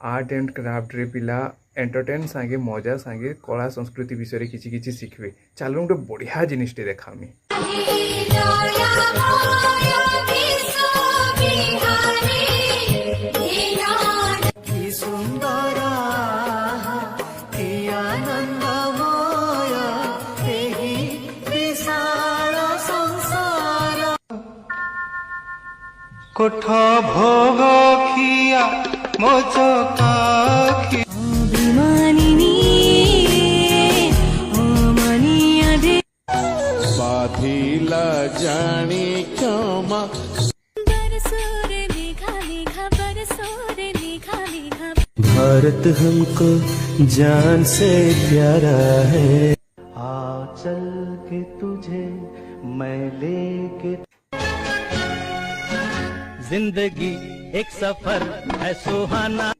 Art and craft रे पिला entertain सांगे मजा सांगे कला संस्कृति विषय किछि किछि शिखबे। चलो गोटे बढ़िया जिनिसटे देखामी। कोठा भोग खिया मोजो काखी बाधिला जानी क्षमा भारत हमको जान से प्यारा है। आ चल के तुझे मैं लेके जिंदगी एक सफर है सुहाना।